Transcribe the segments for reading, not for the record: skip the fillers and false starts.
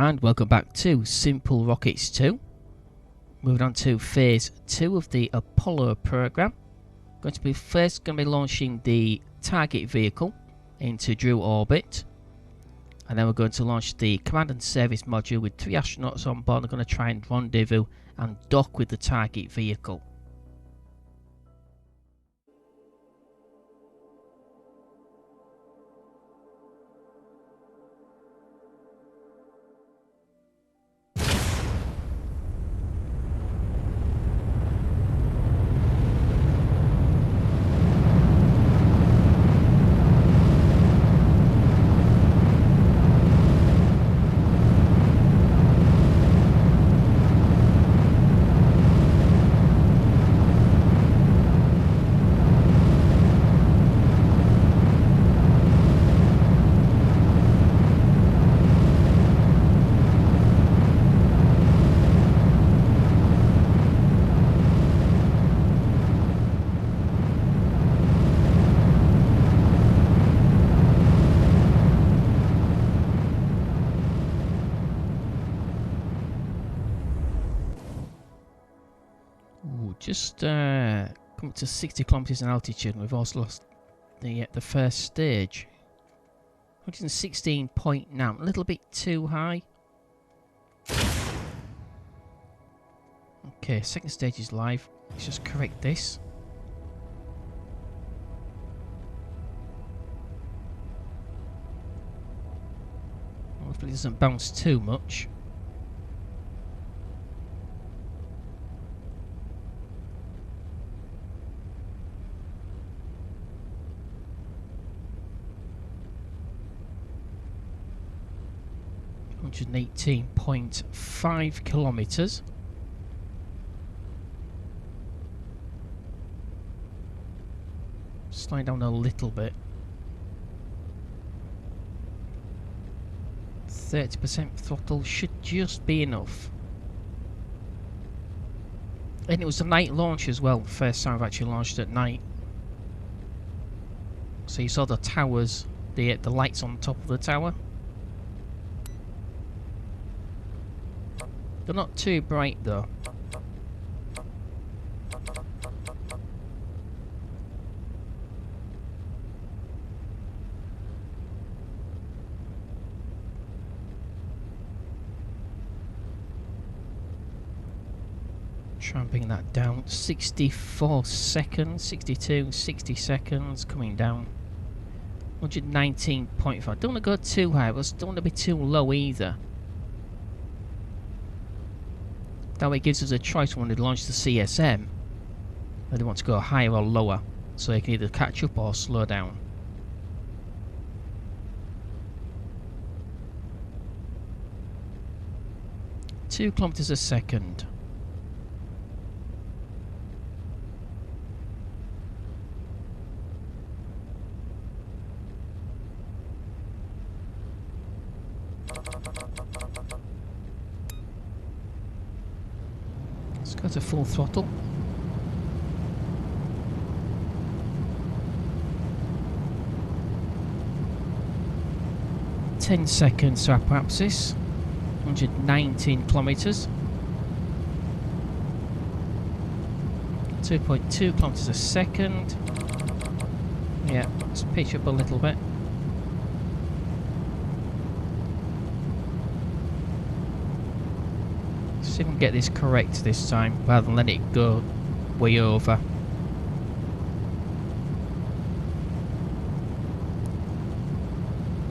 And welcome back to SimpleRockets 2. Moving on to phase 2 of the Apollo program. Going to be launching the target vehicle into Jundroo orbit. And then we're going to launch the command and service module with 3 astronauts on board. They're going to try and rendezvous and dock with the target vehicle. Just come to 60 kilometers in altitude, and we've also lost the first stage. 116 point now, a little bit too high. Okay, second stage is live. Let's just correct this. Hopefully it doesn't bounce too much. (118.5 kilometers). Slide down a little bit. 30% throttle should just be enough. And it was a night launch as well. First time I've actually launched at night. So you saw the towers, the lights on top of the tower. They're not too bright though. Try and bring that down. 64 seconds, 62, 60 seconds coming down. 119.5. Don't want to go too high, but don't want to be too low either. That way it gives us a choice when we launch the CSM, whether we want to go higher or lower, so you can either catch up or slow down. (2 kilometers a second). Go to full throttle. (10 seconds to apoapsis). 119 kilometers. 2.2 kilometers a second. Yeah, let's pitch up a little bit. See if we can get this correct this time, rather than let it go way over.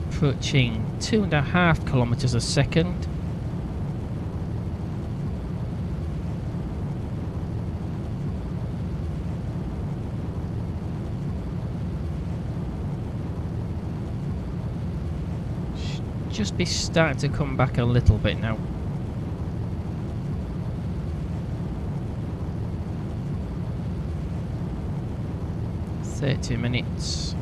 Approaching 2.5 kilometers a second. Should just be starting to come back a little bit now. 30 minutes.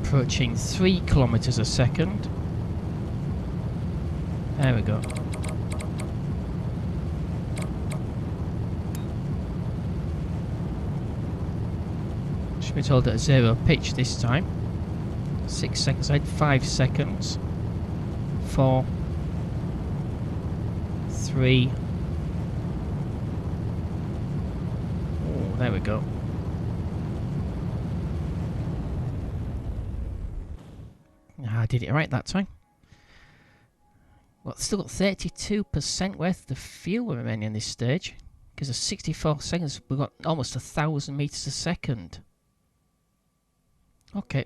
Approaching 3 kilometers a second. There we go. Should be told at 0 pitch this time. 6 seconds ahead, 5 seconds. 4, 3. Oh, there we go. I did it right that time. Well, still got 32% worth of fuel remaining in this stage. Because of 64 seconds, we've got almost 1,000 meters a second. Okay,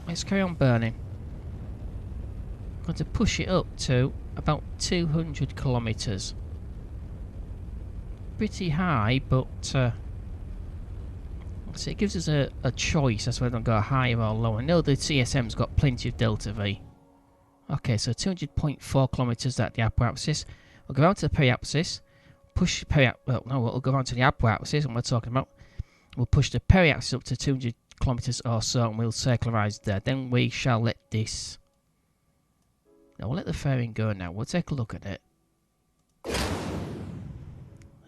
let's carry on burning. I'm going to push it up to about 200 kilometers. Pretty high, but so it gives us a choice as to whether to go higher or lower. I know the CSM's got plenty of delta V. Okay, so 200.4 kilometers at the apoapsis. We'll go out to the periapsis. Push the periapsis. Well, no, we'll go on to the apoapsis, and we're talking about. We'll push the periapsis up to 200 kilometers or so, and we'll circularize there. Then we shall let this. Now we'll let the fairing go now. We'll take a look at it.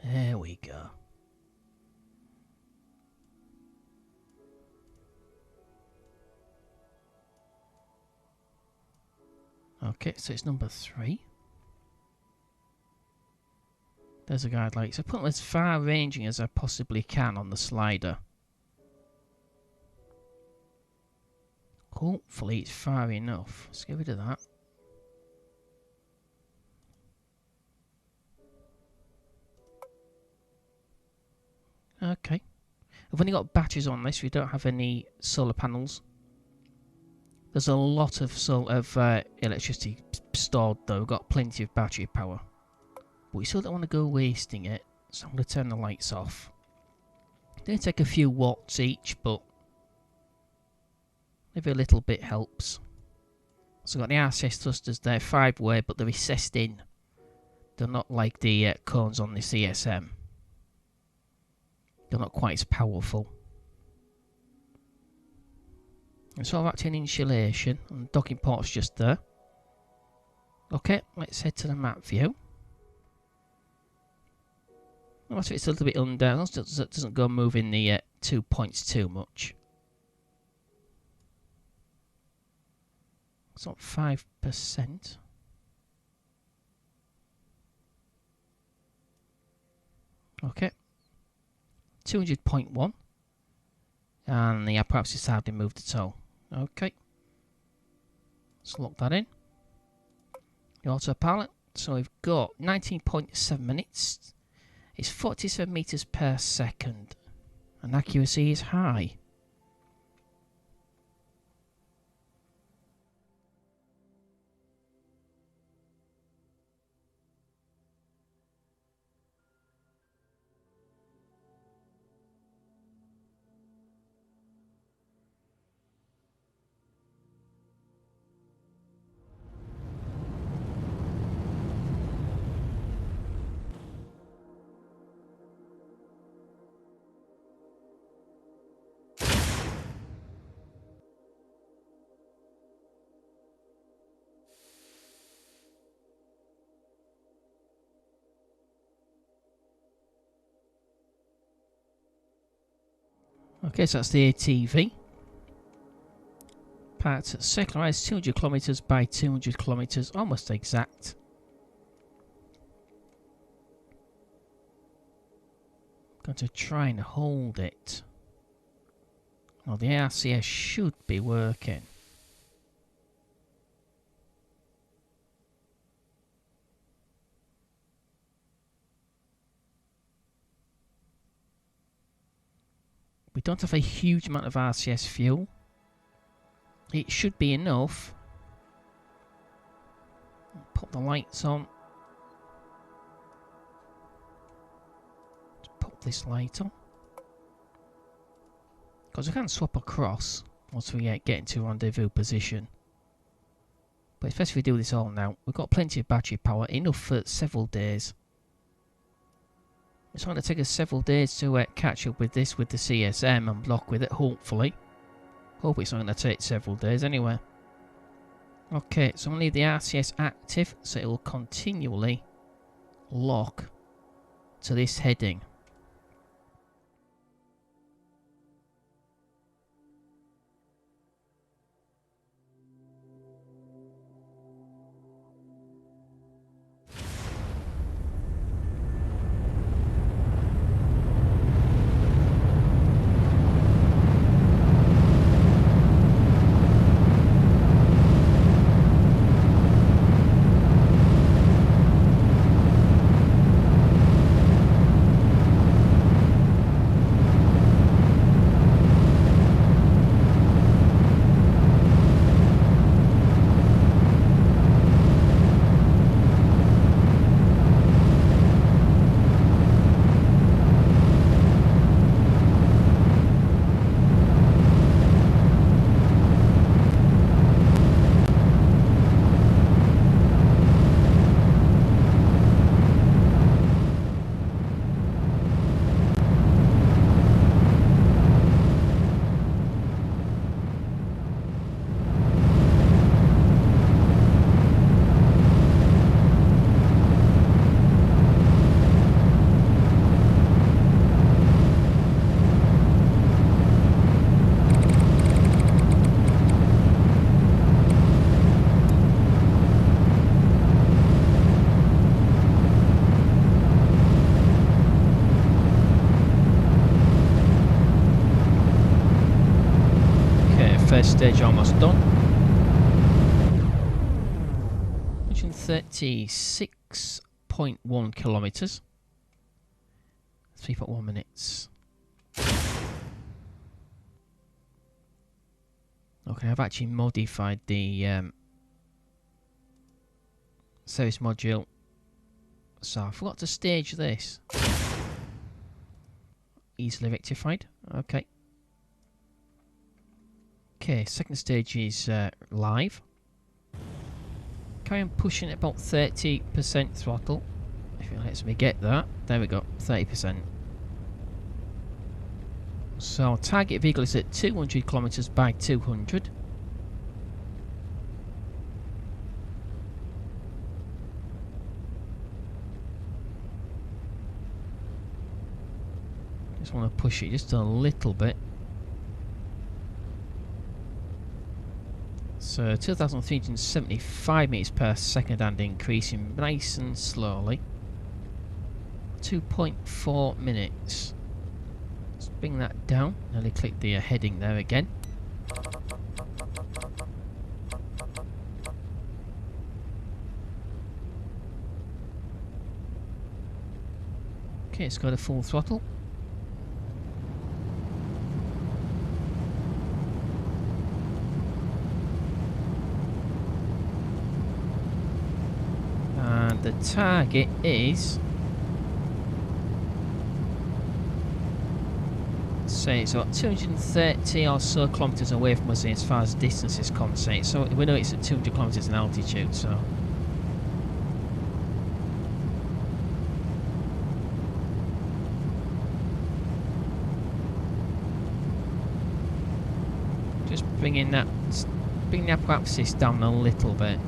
There we go. Okay, so it's number 3. There's a guide light. So put them as far ranging as I possibly can on the slider. Hopefully it's far enough. Let's get rid of that. Okay. I've only got batteries on this. We don't have any solar panels. There's a lot of electricity stored though. We've got plenty of battery power. But we still don't want to go wasting it. So I'm going to turn the lights off. They take a few watts each, but maybe a little bit helps. So I've got the RCS thrusters there, 5-way, but they're recessed in. They're not like the cones on the CSM. They're not quite as powerful. It's all acting insulation, and the docking port's just there. Okay, let's head to the map view. Unless it's a little bit under, it doesn't go moving the 2 points too much. It's not 5%. Okay. 200.1. And the apoapsis hardly moved at all. Okay. Let's lock that in. The autopilot. So we've got 19.7 minutes. It's 47 meters per second. And accuracy is high. Okay, so that's the ATV. Part circularized 200 kilometers by 200 kilometers, almost exact. Going to try and hold it. Well, the RCS should be working. We don't have a huge amount of RCS fuel. It should be enough. Put the lights on. Let's put this light on. Because we can swap across once we get into rendezvous position. But it's best if we do this all now. We've got plenty of battery power, enough for several days. It's going to take us several days to catch up with this with the CSM and block with it, hopefully. Hope it's not going to take several days anyway. Okay, so I'm going to leave the RCS active so it will continually lock to this heading. stage almost done. 136.1 kilometers. 3.1 minutes. Okay, I've actually modified the service module. So I forgot to stage this. Easily rectified. Okay. Okay, second stage is live. Carry on pushing at about 30% throttle. If it lets me get that. There we go, 30%. So target vehicle is at 200 kilometers by 200. Just want to push it just a little bit. So 2,375 meters per second and increasing nice and slowly. 2.4 minutes. Let's bring that down. Nearly click the heading there again. Okay, it's got a full throttle. And the target is... say it's about 230 or so kilometres away from us as far as distance is concerned. So we know it's at 200 kilometres in altitude, so... just bring the apoapsis down a little bit.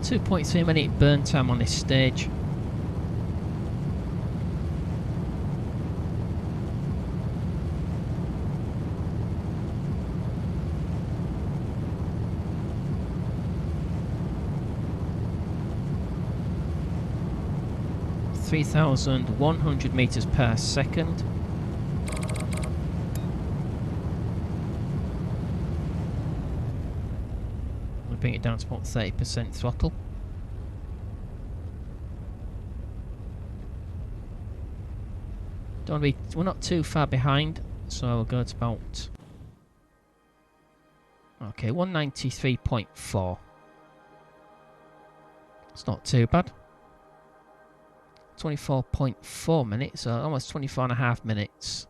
2.3 minute burn time on this stage. (3,100 meters per second). Bring it down to about 30% throttle. Don't be, we're not too far behind, so we'll go to about 193.4. It's not too bad. 24.4 minutes, so almost 24.5 minutes.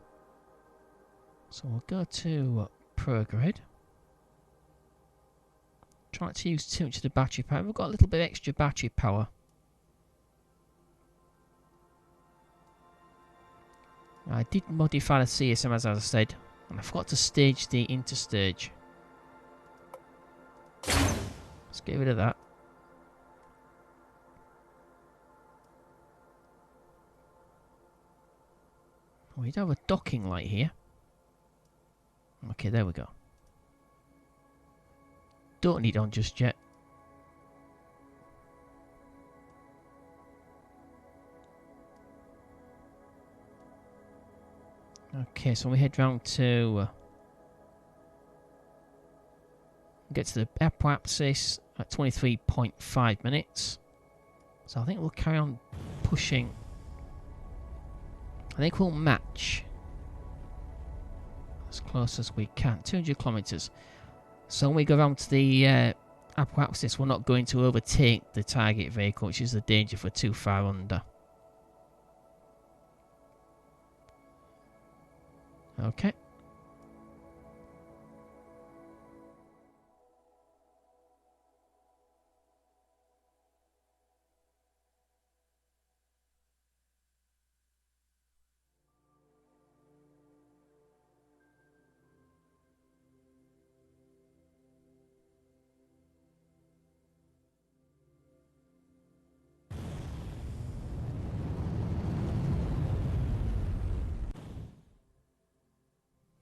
So we'll go to ProGrid. Try not to use too much of the battery power. We've got a little bit of extra battery power. I did modify the CSM as I said, and I forgot to stage the interstage. Let's get rid of that. We do have a docking light here. Okay, there we go. Don't need it on just yet. Okay, so we head round to get to the apoapsis at 23.5 minutes. So I think we'll carry on pushing. I think we'll match as close as we can. 200 kilometers. So when we go around to the apoapsis, we're not going to overtake the target vehicle, which is the danger for too far under. Okay.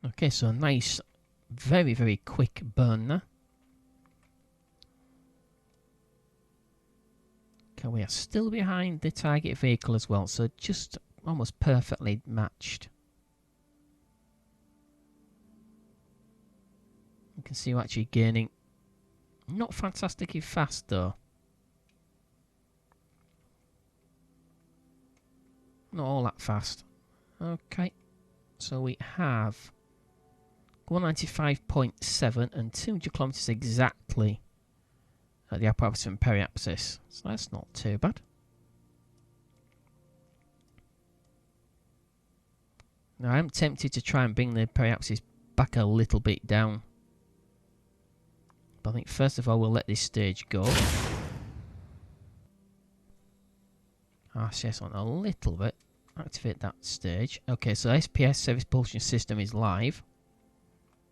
Okay, so nice, very, very quick burn there. Okay, we are still behind the target vehicle as well, so just almost perfectly matched. You can see we're actually gaining. Not fantastically fast though. Not all that fast. Okay, so we have 195.7 and 200 kilometers exactly at the apoapsis and periapsis. So that's not too bad. Now I'm tempted to try and bring the periapsis back a little bit down. But I think first of all we'll let this stage go. RCS on a little bit. Activate that stage. Okay, so SPS Service Propulsion System is live.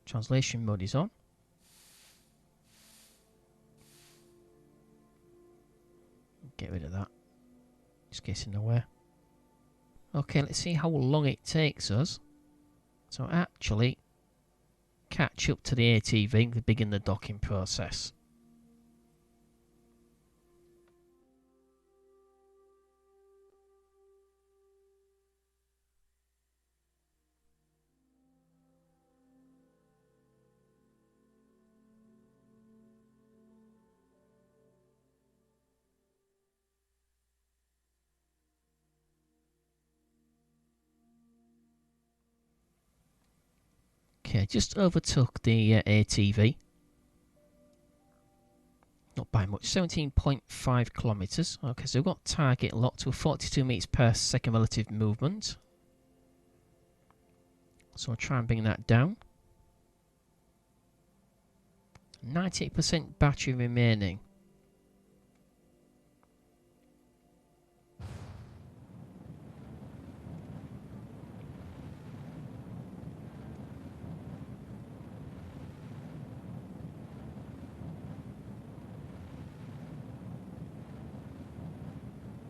Translation mode is on. Get rid of that. Just getting nowhere. Okay, let's see how long it takes us to actually catch up to the ATV and begin the docking process. Okay, just overtook the ATV. Not by much, 17.5 kilometers. Okay, so we've got target locked to a 42 meters per second relative movement. So I'll try and bring that down. 98% battery remaining.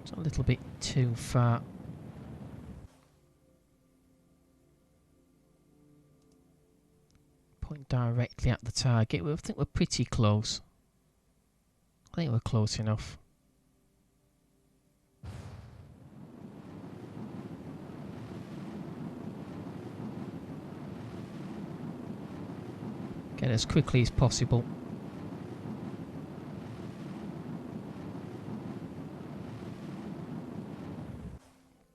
It's a little bit too far. Point directly at the target. I think we're pretty close. I think we're close enough. Get as quickly as possible.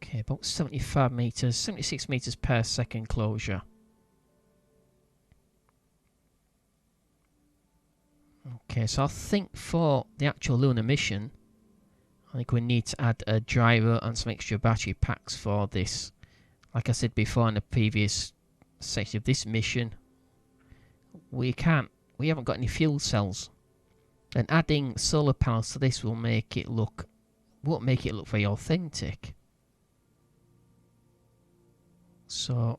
Okay, about 75 meters, 76 meters per second closure. Okay, so I think for the actual lunar mission, I think we need to add a driver and some extra battery packs for this. Like I said before in the previous section of this mission, we haven't got any fuel cells. And adding solar panels to this won't make it look very authentic. So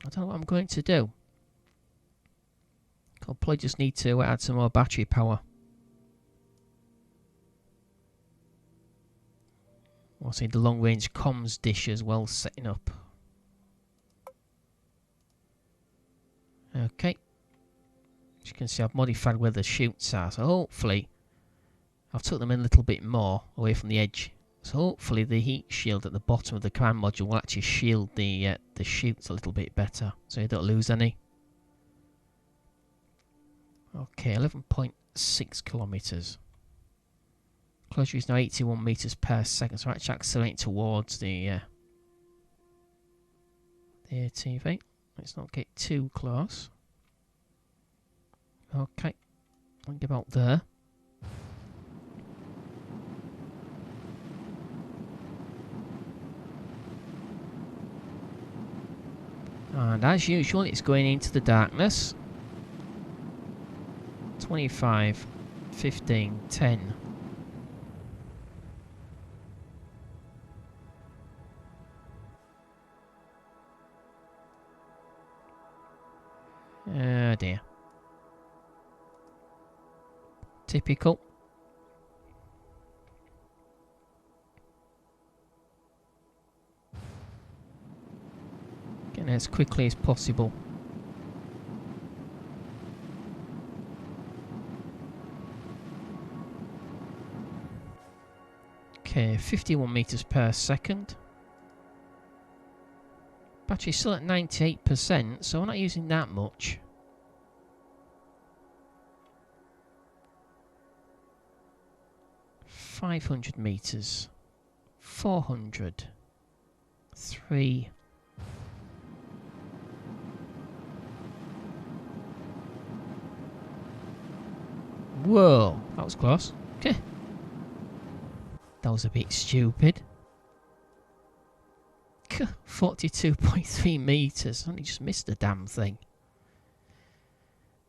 I don't know what I'm going to do. I'll probably just need to add some more battery power. I'll see the long range comms dish as well setting up. Okay. As you can see, I've modified where the chutes are, so hopefully I've took them in a little bit more away from the edge. So hopefully the heat shield at the bottom of the command module will actually shield the chutes a little bit better, so you don't lose any. Okay, 11.6 kilometers. Closure is now 81 meters per second, so we're actually accelerating towards the ATV. Let's not get too close. Okay, I think about there. And as usual, it's going into the darkness. 25, 15, 10. Oh dear. Typical. Getting as quickly as possible. 51 meters per second. Battery's still at 98%, so we're not using that much. $500 meters. 400. 3. Whoa, that was close. Okay. That was a bit stupid. 42.3 meters. I only just missed the damn thing.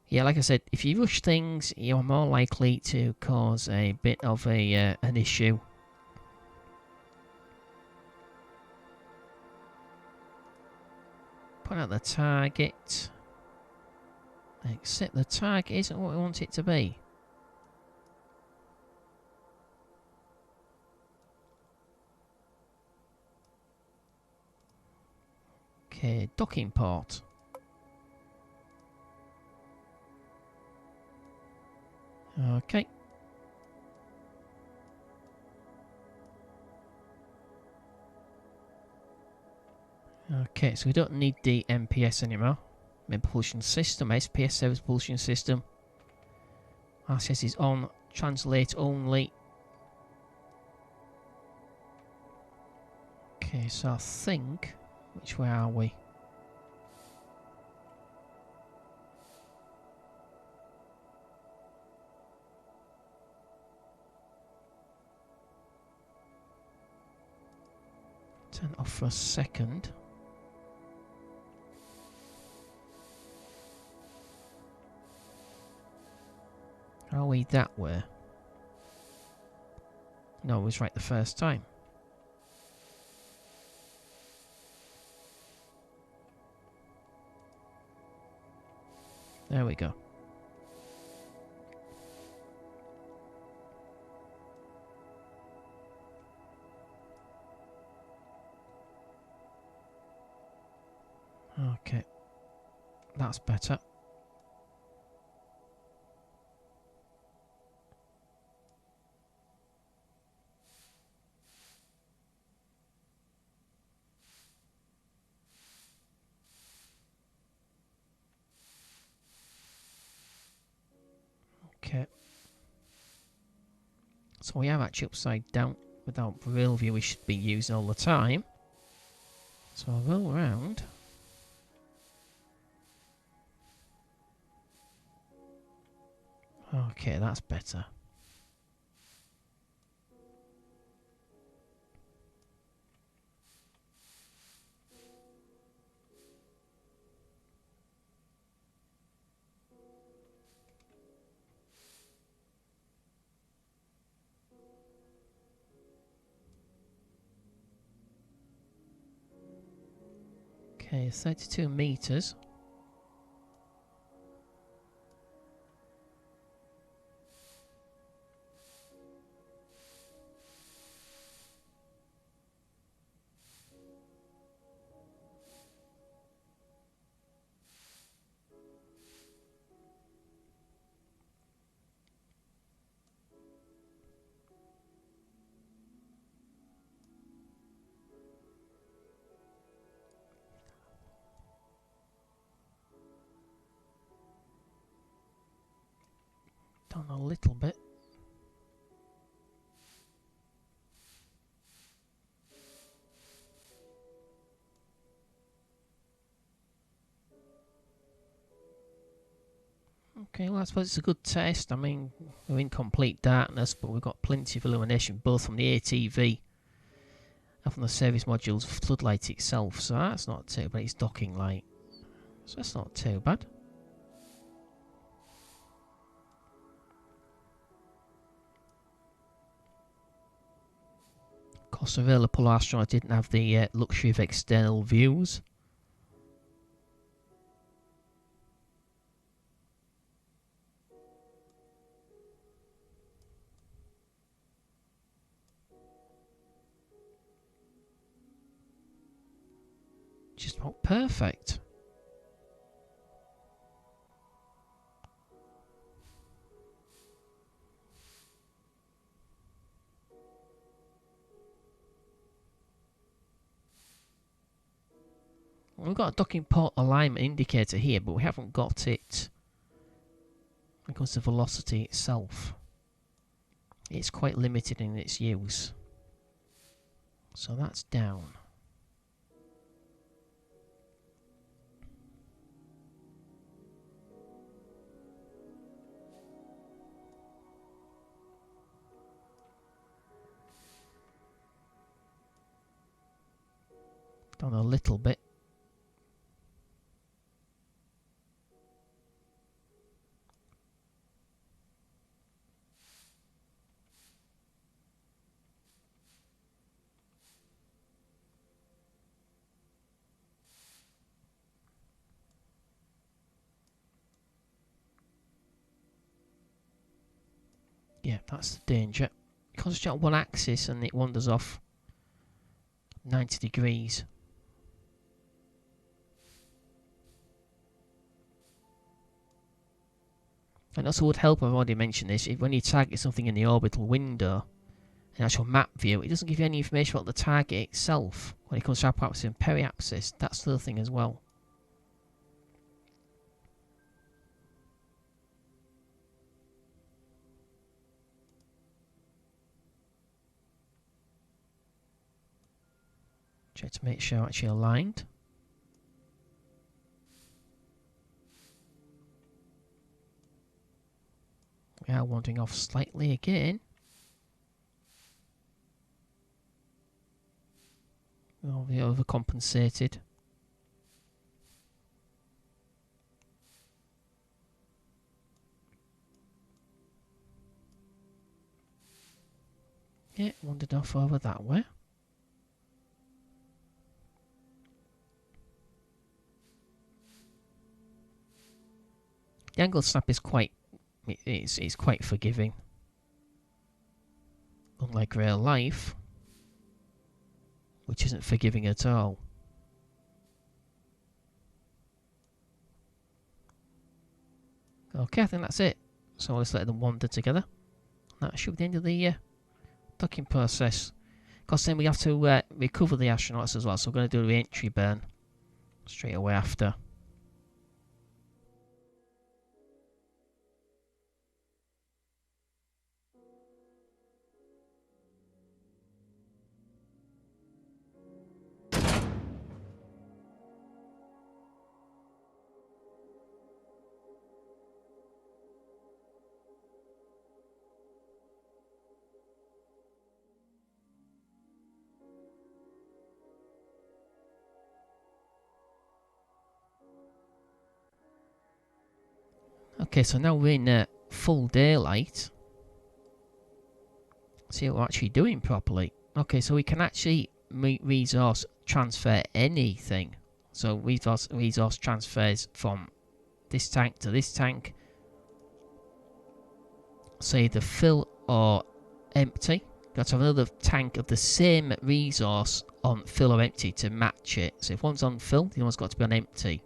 Yeah, like I said, if you rush things, you're more likely to cause a bit of an issue. Put out the target. Except the target isn't what we want it to be. Okay, docking port. Okay. Okay, so we don't need the MPS anymore. Main propulsion system, SPS service propulsion system. RCS is on, translate only. Okay, so I think, which way are we? Turn off for a second. Are we that way? No, I was right the first time. There we go. Okay. That's better. Okay. So we have actually upside down without real view we should be using all the time. So I'll roll around. Okay, that's better. Okay, 32 meters. Down a little bit. Okay, well I suppose it's a good test. I mean, we're in complete darkness, but we've got plenty of illumination, both from the ATV and from the service module's floodlight itself, so that's not too bad. It's docking light, so that's not too bad. Of course, the real Apollo astronaut didn't have the luxury of external views. Just about perfect. We've got a docking port alignment indicator here, but we haven't got it when it comes to velocity itself. It's quite limited in its use. So that's down. Down a little bit. Yeah, that's the danger. Concentrate on one axis and it wanders off 90 degrees. And also would help, I've already mentioned this, if when you target something in the orbital window, an actual map view, it doesn't give you any information about the target itself when it comes to apoapsis and periapsis. That's the other thing as well. Check to make sure actually aligned. We are wandering off slightly again. Oh, we overcompensated. Yeah, wandered off over that way. The angle snap is quite it's quite forgiving. Unlike real life, which isn't forgiving at all. Okay, I think that's it. So let's let them wander together. That should be the end of the docking process. Because then we have to recover the astronauts as well. So we're going to do the re-entry burn straight away after. Okay, so now we're in full daylight. See what we're actually doing properly. Okay, so we can actually resource transfer anything. So resource transfers from this tank to this tank. Say the fill or empty. Got to have another tank of the same resource on fill or empty to match it. So if one's on fill, the other one's got to be on empty.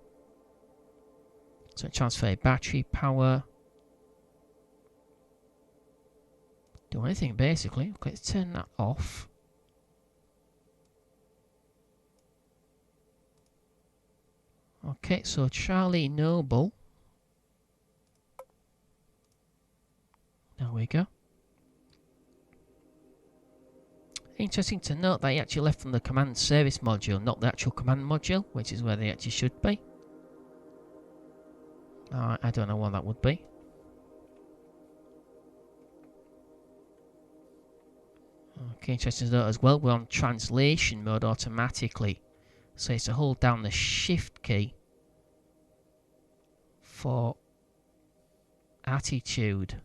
So transfer battery power. Do anything basically. Okay, let's turn that off. Okay, so Charlie Noble. There we go. Interesting to note that he actually left from the command service module, not the actual command module, which is where they actually should be. I don't know what that would be. Okay, interesting to note as well, we're on translation mode automatically. So it's to hold down the shift key for attitude.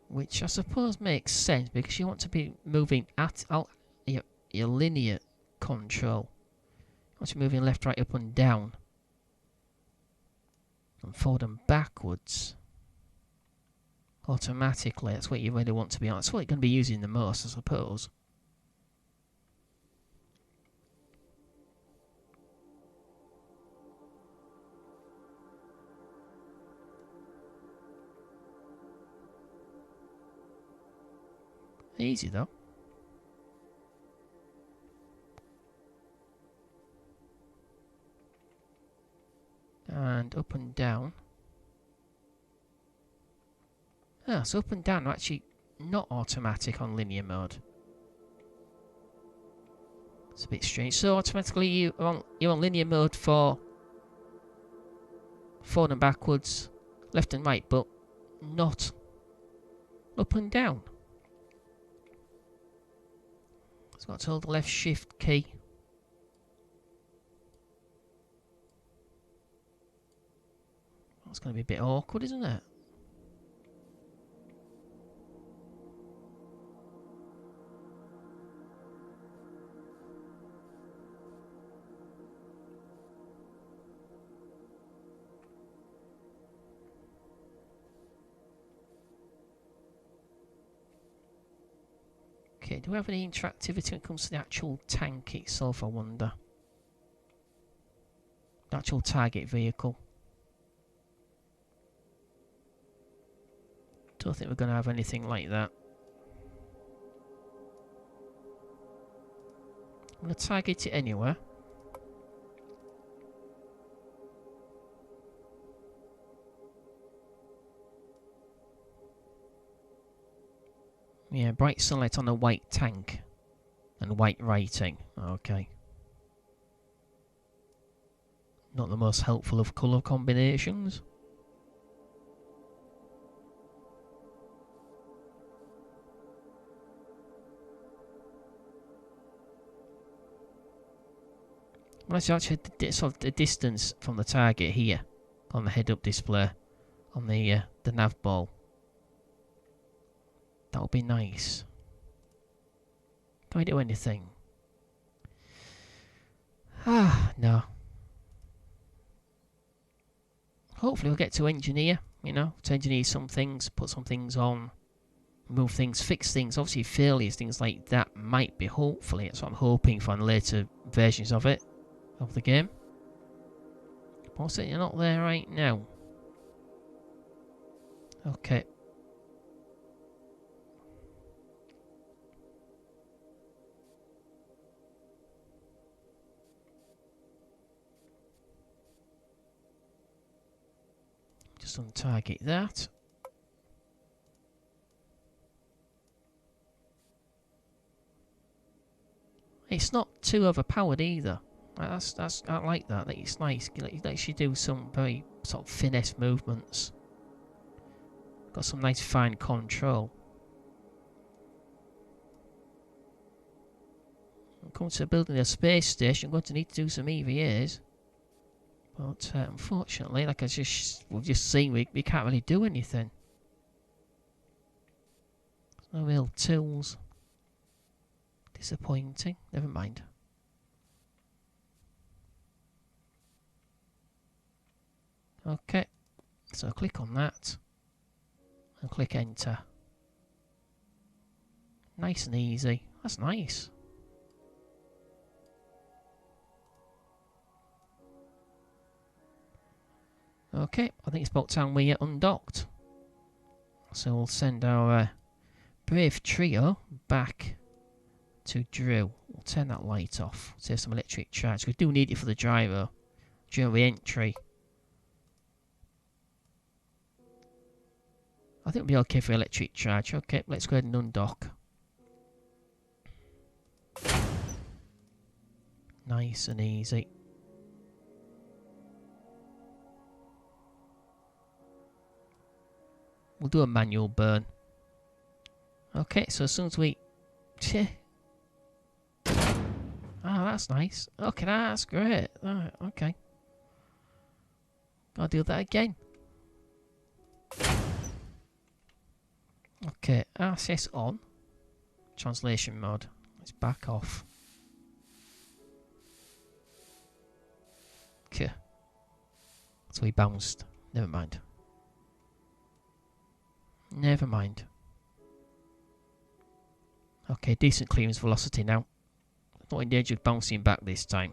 Which I suppose makes sense because you want to be moving at your linear control. You want to be moving left, right, up and down. And forward and backwards. automatically. That's what you really want to be on. That's what you're going to be using the most, I suppose. Easy though. And up and down. Ah, so up and down are actually not automatic on linear mode. It's a bit strange. So automatically you're on linear mode for forward and backwards, left and right, but not up and down. So got to hold the left shift key. That's going to be a bit awkward, isn't it? Okay, do we have any interactivity when it comes to the actual tank itself, I wonder? The actual target vehicle. Don't think we're going to have anything like that. I'm going to target it anywhere. Yeah, bright sunlight on a white tank. And white writing. Okay. Not the most helpful of colour combinations. Well, that's actually sort of the distance from the target here on the head-up display on the nav ball. That would be nice. Can we do anything? Ah, no. Hopefully we'll get to engineer, you know, to engineer some things, put some things on, move things, fix things. Obviously failures, things like that might be, hopefully, that's what I'm hoping for in later versions of it, of the game. But also you're not there right now. Okay. Just untarget that. It's not too overpowered either. That's I like that. It's nice. It lets you do some very sort of finesse movements. Got some nice fine control. When it comes to building a space station, I'm going to need to do some EVAs. But unfortunately, like we've just seen, we can't really do anything. There's no real tools. Disappointing. Never mind. Okay. So click on that. And click enter. Nice and easy. That's nice. Okay, I think it's about time we undocked. So we'll send our brave trio back to Jundroo. We'll turn that light off. Save some electric charge. We do need it for the gyro during re-entry. I think we'll be okay for electric charge. Okay, let's go ahead and undock. Nice and easy. We'll do a manual burn. Okay, so as soon as we... Ah, that's nice. Okay, that's great. Alright, okay. I'll do that again. Okay, RCS on. Translation mode. Let's back off. Okay. So he bounced. Never mind. Never mind. Okay, decent clearance velocity now. Not in danger of bouncing back this time.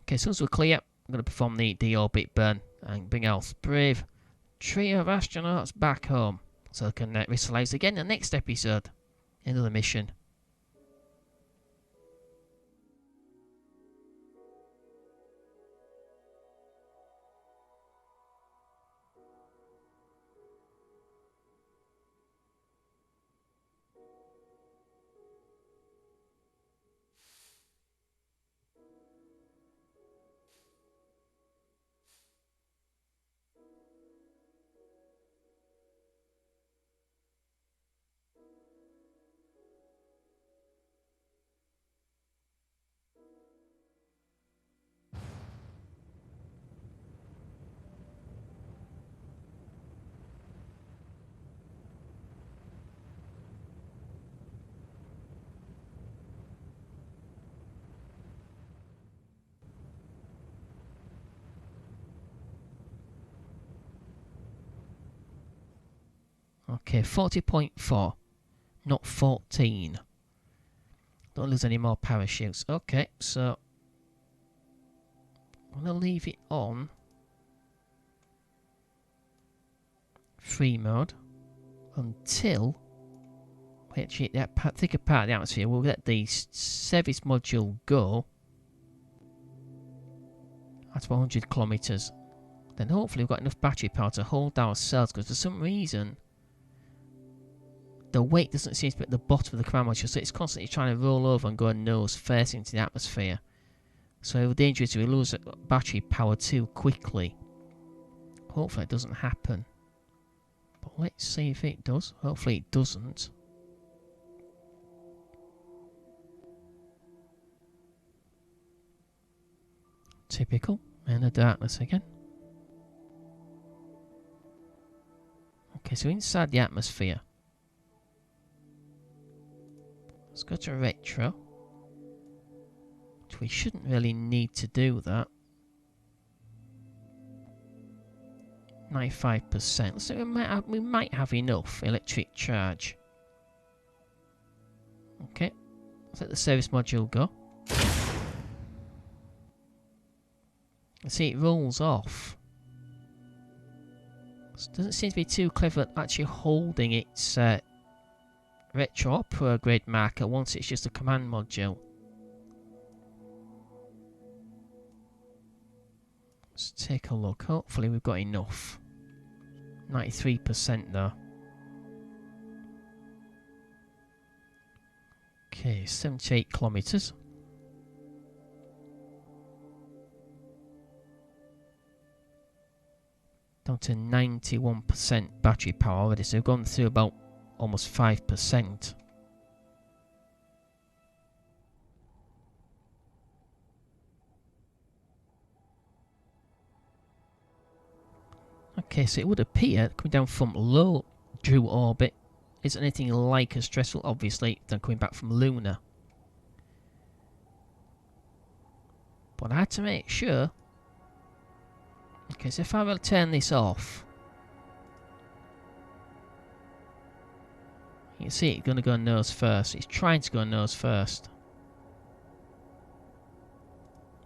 Okay, as soon as we're clear, I'm going to perform the deorbit burn and bring our brave trio of astronauts back home so they can risk lives again in the next episode. End of the mission. Okay, 40.4, not 14. Don't lose any more parachutes. Okay, so I'm going to leave it on free mode until we actually hit that thicker part of the atmosphere. We'll let the service module go at 100 kilometers. Then hopefully we've got enough battery power to hold ourselves, because for some reason the weight doesn't seem to be at the bottom of the command module, so it's constantly trying to roll over and go nose first into the atmosphere. So the danger is we lose battery power too quickly. Hopefully it doesn't happen. But let's see if it does. Hopefully it doesn't. Typical. In the darkness again. Okay, so inside the atmosphere. Let's go to retro. Which we shouldn't really need to do that. 95%. So we might have enough electric charge. Okay. Let's let the service module go. You see, it rolls off. It doesn't seem to be too clever at actually holding its retro or prograde marker once it's just a command module. Let's take a look. Hopefully we've got enough. 93% though. Okay, 78 kilometers. Down to 91% battery power already, so we've gone through about almost 5%. Okay, so it would appear coming down from low Jundroo orbit isn't anything like as stressful, obviously, than coming back from lunar. But I had to make sure. Okay, so if I will turn this off, you can see it's going to go nose first. It's trying to go nose first.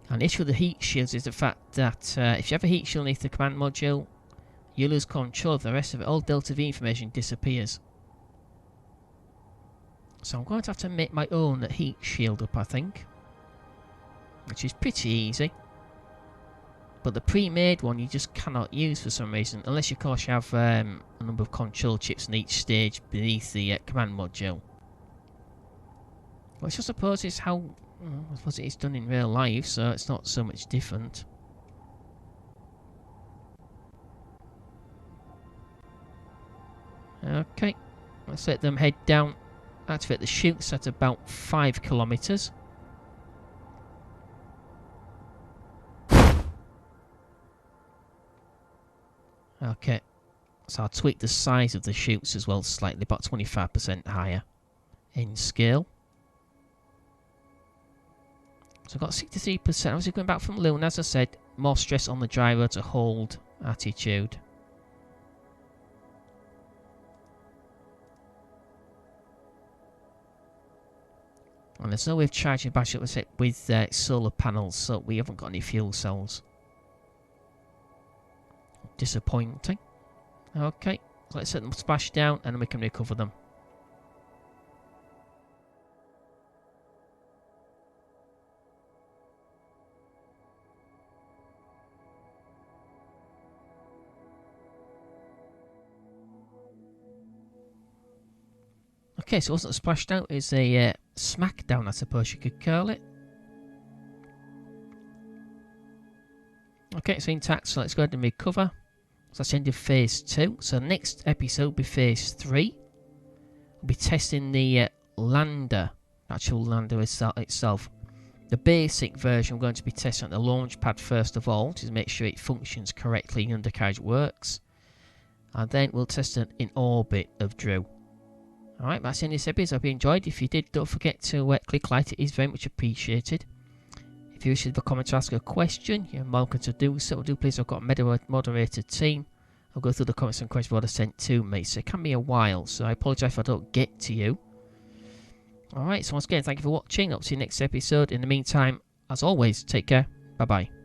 And the issue with the heat shields is the fact that if you have a heat shield underneath the command module, you lose control of the rest of it. All Delta V information disappears. So I'm going to have to make my own heat shield up, I think. Which is pretty easy. But the pre-made one you just cannot use for some reason, unless of course you have a number of control chips in each stage beneath the command module. Which I suppose is how I suppose it is done in real life, so it's not so much different. Okay, let's let them head down. Activate the chutes at about 5 kilometers. Okay, so I'll tweak the size of the chutes as well slightly, about 25% higher in scale. So I've got 63%. Obviously going back from Luna, as I said, more stress on the gyro to hold attitude. And there's no way of charging the battery with solar panels, so we haven't got any fuel cells. Disappointing. Okay, so let's set them splash down and then we can recover them. Okay, so it wasn't a splashdown, it's a smackdown, I suppose you could call it. Okay, it's intact, so let's go ahead and recover. So that's the end of phase 2. So next episode will be phase 3. We'll be testing the lander, actual lander itself. The basic version we're going to be testing at the launch pad first of all, to make sure it functions correctly and undercarriage works. And then we'll test it in orbit of Jundroo. Alright, that's the end of this episode. I hope you enjoyed. If you did, don't forget to click like. It is very much appreciated. If you wish to leave a comment to ask a question, you're welcome to do so. Do please, I've got a moderated team. I'll go through the comments and questions what are sent to me. So it can be a while, so I apologise if I don't get to you. Alright, so once again, thank you for watching. I'll see you next episode. In the meantime, as always, take care. Bye-bye.